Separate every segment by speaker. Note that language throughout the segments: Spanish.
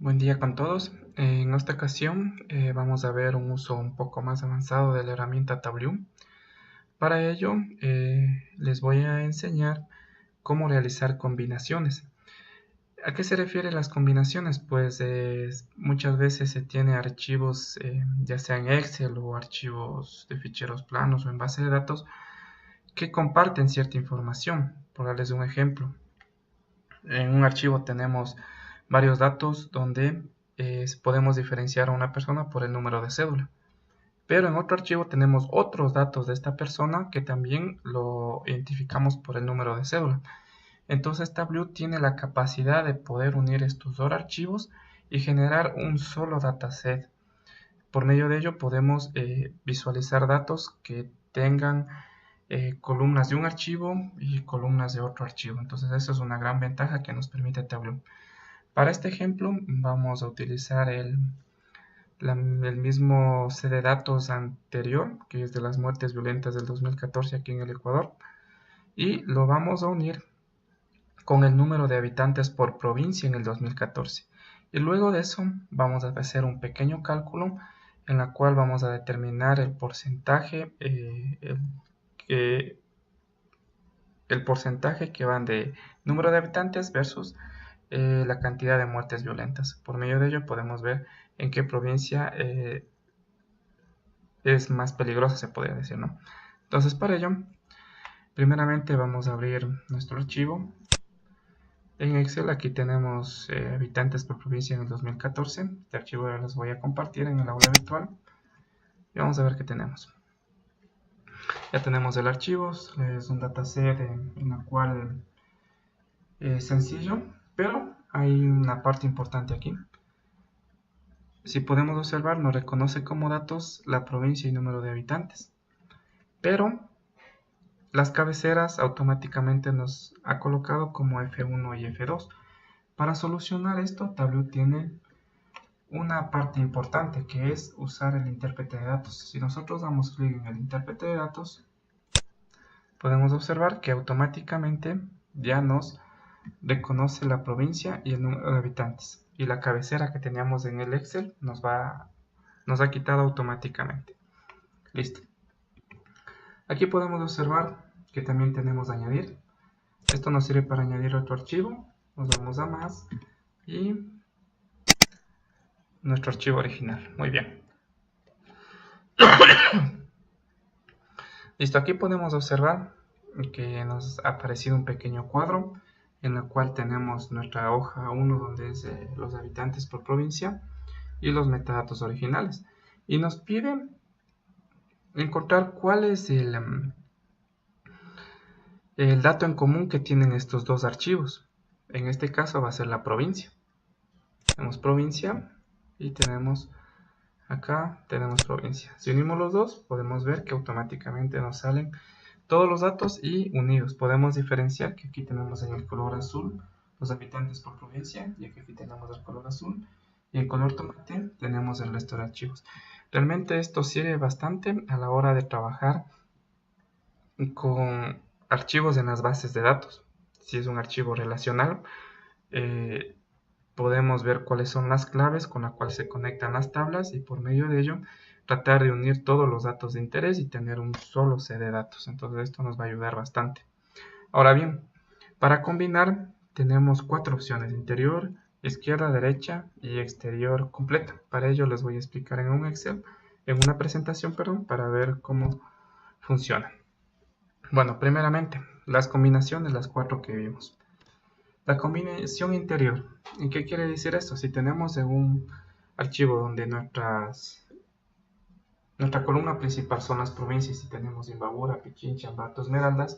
Speaker 1: Buen día con todos. En esta ocasión vamos a ver un uso un poco más avanzado de la herramienta Tableau. Para ello les voy a enseñar cómo realizar combinaciones. ¿A qué se refieren las combinaciones? Pues muchas veces se tiene archivos ya sea en Excel o archivos de ficheros planos o en base de datos que comparten cierta información. Por darles un ejemplo, en un archivo tenemos varios datos donde podemos diferenciar a una persona por el número de cédula. Pero en otro archivo tenemos otros datos de esta persona que también lo identificamos por el número de cédula. Entonces Tableau tiene la capacidad de poder unir estos dos archivos y generar un solo dataset. Por medio de ello podemos visualizar datos que tengan columnas de un archivo y columnas de otro archivo. Entonces esa es una gran ventaja que nos permite Tableau. Para este ejemplo vamos a utilizar el mismo set de datos anterior, que es de las muertes violentas del 2014 aquí en el Ecuador, y lo vamos a unir con el número de habitantes por provincia en el 2014. Y luego de eso vamos a hacer un pequeño cálculo en la cual vamos a determinar el porcentaje, el porcentaje que van de número de habitantes versus la cantidad de muertes violentas. Por medio de ello podemos ver en qué provincia es más peligrosa, se podría decir, ¿no? Entonces, para ello, primeramente vamos a abrir nuestro archivo. En Excel aquí tenemos habitantes por provincia en el 2014. Este archivo ya les voy a compartir en el aula virtual. Y vamos a ver qué tenemos. Ya tenemos el archivo, es un dataset en la cual es sencillo, pero hay una parte importante aquí. Si podemos observar, nos reconoce como datos la provincia y número de habitantes, pero las cabeceras automáticamente nos ha colocado como F1 y F2. Para solucionar esto, Tableau tiene una parte importante que es usar el intérprete de datos. Si nosotros damos clic en el intérprete de datos, podemos observar que automáticamente ya nos reconoce la provincia y el número de habitantes. Y la cabecera que teníamos en el Excel nos ha quitado automáticamente. Listo. Aquí podemos observar que también tenemos añadir. Esto nos sirve para añadir otro archivo. Nos vamos a más y nuestro archivo original. Muy bien. Listo, aquí podemos observar que nos ha aparecido un pequeño cuadro en el cual tenemos nuestra hoja 1 donde es los habitantes por provincia y los metadatos originales. Y nos pide encontrar cuál es el dato en común que tienen estos dos archivos. En este caso va a ser la provincia. Tenemos provincia y tenemos acá tenemos provincia. Si unimos los dos podemos ver que automáticamente nos salen todos los datos y unidos. Podemos diferenciar que aquí tenemos en el color azul los habitantes por provincia y aquí tenemos el color azul y en color tomate tenemos el resto de archivos. Realmente esto sirve bastante a la hora de trabajar con archivos en las bases de datos. Si es un archivo relacional, podemos ver cuáles son las claves con las cuales se conectan las tablas y por medio de ello tratar de unir todos los datos de interés y tener un solo set de datos. Entonces esto nos va a ayudar bastante. Ahora bien, para combinar tenemos 4 opciones: interior, izquierda, derecha y exterior completa. Para ello les voy a explicar en un Excel, en una presentación, perdón, para ver cómo funciona. Bueno, primeramente, las combinaciones, las 4 que vimos. La combinación interior. ¿Y qué quiere decir esto? Si tenemos en un archivo donde nuestra columna principal son las provincias y tenemos Imbabura, Pichincha, Ambato, Esmeraldas,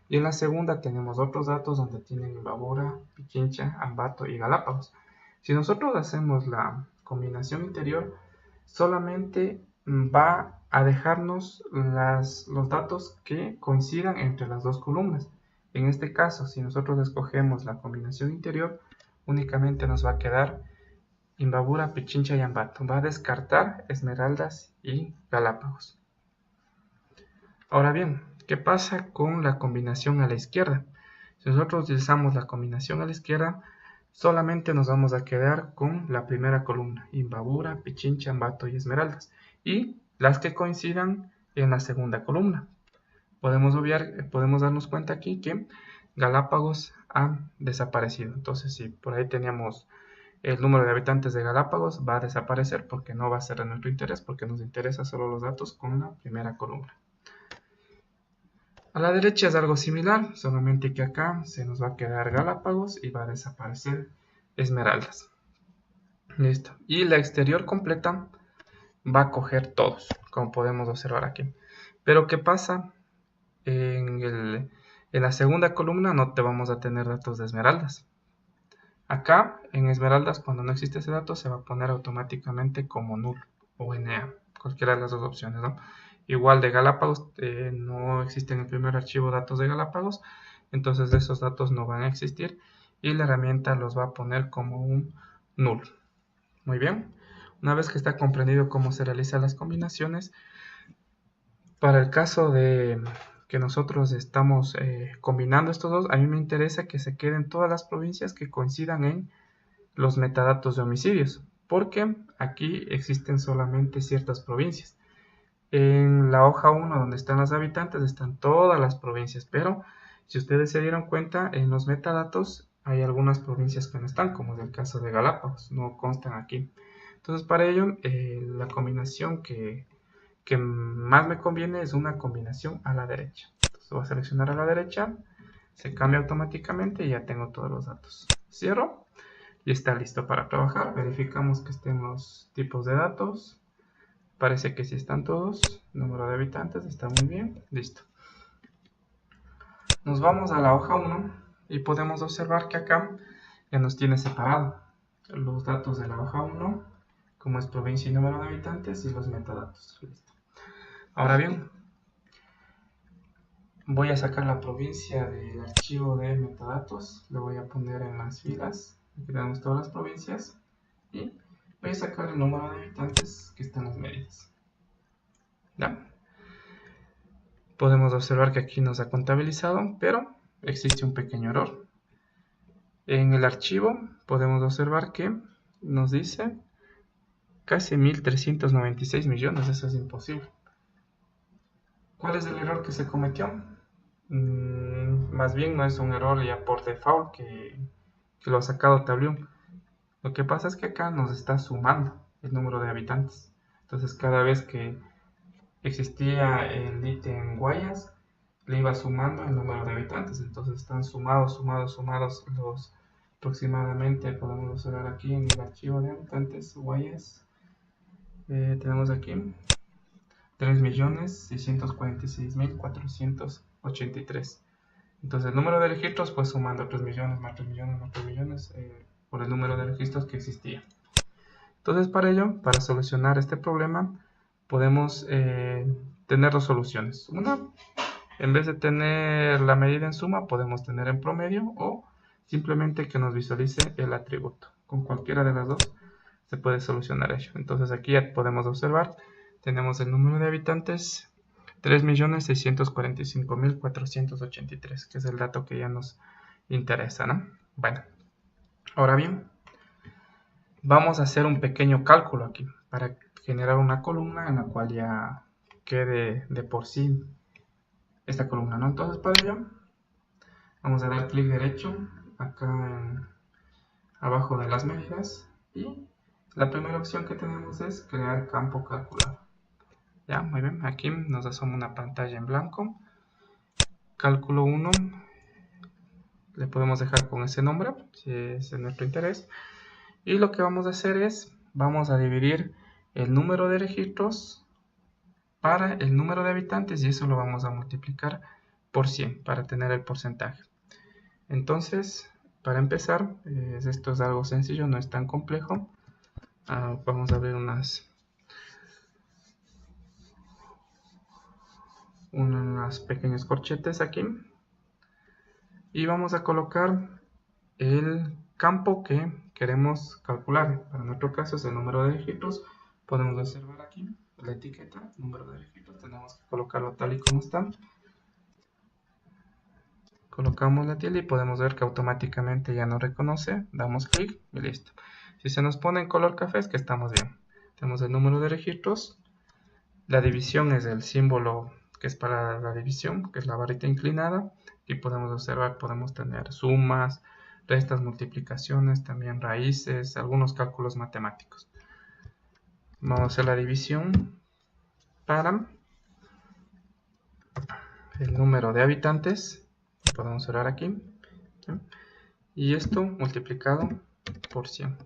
Speaker 1: y en la segunda tenemos otros datos donde tienen Imbabura, Pichincha, Ambato y Galápagos. Si nosotros hacemos la combinación interior, solamente va a dejarnos los datos que coincidan entre las dos columnas. En este caso, si nosotros escogemos la combinación interior, únicamente nos va a quedar Imbabura, Pichincha y Ambato. Va a descartar Esmeraldas y Galápagos. Ahora bien, ¿qué pasa con la combinación a la izquierda? Si nosotros utilizamos la combinación a la izquierda, solamente nos vamos a quedar con la primera columna, Imbabura, Pichincha, Ambato y Esmeraldas, y las que coincidan en la segunda columna. Podemos darnos cuenta aquí que Galápagos ha desaparecido. Entonces, si por ahí teníamos el número de habitantes de Galápagos, va a desaparecer porque no va a ser de nuestro interés, porque nos interesa solo los datos con la primera columna. A la derecha es algo similar, solamente que acá se nos va a quedar Galápagos y va a desaparecer Esmeraldas. Listo. Y la exterior completa va a coger todos, como podemos observar aquí. Pero ¿qué pasa? En la segunda columna no te vamos a tener datos de Esmeraldas. Acá, en Esmeraldas, cuando no existe ese dato, se va a poner automáticamente como null o NA, cualquiera de las dos opciones, ¿no? Igual de Galápagos, no existe en el primer archivo datos de Galápagos, entonces esos datos no van a existir y la herramienta los va a poner como un null. Muy bien, una vez que está comprendido cómo se realizan las combinaciones, para el caso de que nosotros estamos combinando estos dos, a mí me interesa que se queden todas las provincias que coincidan en los metadatos de homicidios, porque aquí existen solamente ciertas provincias. En la hoja 1, donde están los habitantes, están todas las provincias, pero si ustedes se dieron cuenta, en los metadatos hay algunas provincias que no están, como es el caso de Galápagos, no constan aquí. Entonces, para ello, la combinación que más me conviene es una combinación a la derecha. Entonces voy a seleccionar a la derecha, se cambia automáticamente y ya tengo todos los datos. Cierro y está listo para trabajar. Verificamos que estén los tipos de datos. Parece que sí están todos. Número de habitantes está muy bien. Listo. Nos vamos a la hoja 1 y podemos observar que acá ya nos tiene separado los datos de la hoja 1, como es provincia y número de habitantes, y los metadatos. Listo. Ahora bien, voy a sacar la provincia del archivo de metadatos, lo voy a poner en las filas, aquí tenemos todas las provincias, y voy a sacar el número de habitantes que están en las medidas. ¿Ya? Podemos observar que aquí nos ha contabilizado, pero existe un pequeño error. En el archivo podemos observar que nos dice casi 1.396 millones, eso es imposible. ¿Cuál es el error que se cometió? Más bien no es un error ya por default que lo ha sacado Tableau. Lo que pasa es que acá nos está sumando el número de habitantes. Entonces cada vez que existía el ítem Guayas, le iba sumando el número de habitantes. Entonces están sumados los aproximadamente, podemos observar aquí en el archivo de habitantes Guayas. Tenemos aquí 3.646.483. Entonces el número de registros fue sumando 3 millones más 3 millones más 3 millones por el número de registros que existía. Entonces para ello, para solucionar este problema, podemos tener dos soluciones. Una, en vez de tener la medida en suma, podemos tener en promedio o simplemente que nos visualice el atributo. Con cualquiera de las dos se puede solucionar ello. Entonces aquí ya podemos observar, tenemos el número de habitantes 3.645.483, que es el dato que ya nos interesa, ¿no? Bueno, ahora bien, vamos a hacer un pequeño cálculo aquí para generar una columna en la cual ya quede de por sí esta columna, ¿no? Entonces para ello vamos a dar clic derecho acá abajo de las medidas y la primera opción que tenemos es crear campo calculado. Ya, muy bien, aquí nos asoma una pantalla en blanco. Cálculo 1, le podemos dejar con ese nombre, si es de nuestro interés. Y lo que vamos a hacer es, vamos a dividir el número de registros para el número de habitantes y eso lo vamos a multiplicar por 100 para tener el porcentaje. Entonces, para empezar, esto es algo sencillo, no es tan complejo. Vamos a abrir unas pequeños corchetes aquí y vamos a colocar el campo que queremos calcular. Para nuestro caso es el número de registros. Podemos observar aquí la etiqueta, número de registros, tenemos que colocarlo tal y como está. colocamos la tilde y podemos ver que automáticamente ya nos reconoce, damos clic y listo. Si se nos pone en color café es que estamos bien. Tenemos el número de registros, la división es el símbolo que es para la división, que es la barrita inclinada, y podemos observar, podemos tener sumas, restas, multiplicaciones, también raíces, algunos cálculos matemáticos. Vamos a hacer la división para el número de habitantes, podemos observar aquí, ¿sí? Y esto multiplicado por 100.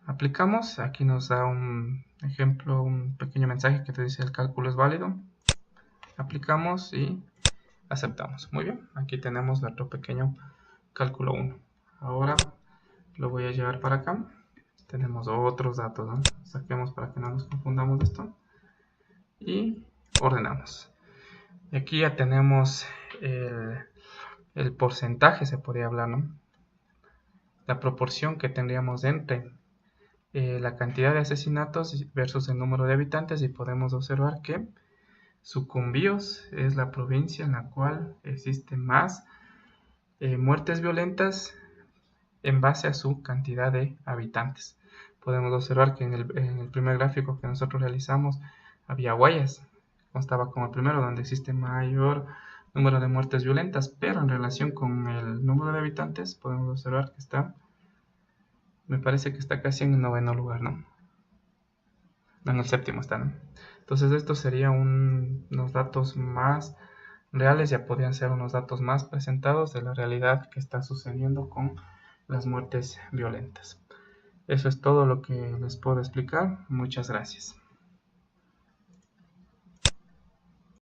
Speaker 1: Aplicamos, aquí nos da un ejemplo, un pequeño mensaje que te dice el cálculo es válido. Aplicamos y aceptamos. Muy bien, aquí tenemos nuestro pequeño cálculo 1. Ahora lo voy a llevar para acá. Tenemos otros datos, ¿no? Saquemos para que no nos confundamos de esto. Y ordenamos. Y aquí ya tenemos el porcentaje, se podría hablar, ¿no? La proporción que tendríamos entre la cantidad de asesinatos versus el número de habitantes, y podemos observar que Sucumbíos es la provincia en la cual existen más muertes violentas en base a su cantidad de habitantes. Podemos observar que en el primer gráfico que nosotros realizamos había Guayas, constaba como el primero donde existe mayor número de muertes violentas, pero en relación con el número de habitantes podemos observar que está, me parece que está casi en el 9º lugar, ¿no? No, en el 7º está, ¿no? Entonces estos serían unos datos más reales, ya podrían ser unos datos más presentados de la realidad que está sucediendo con las muertes violentas. Eso es todo lo que les puedo explicar. Muchas gracias.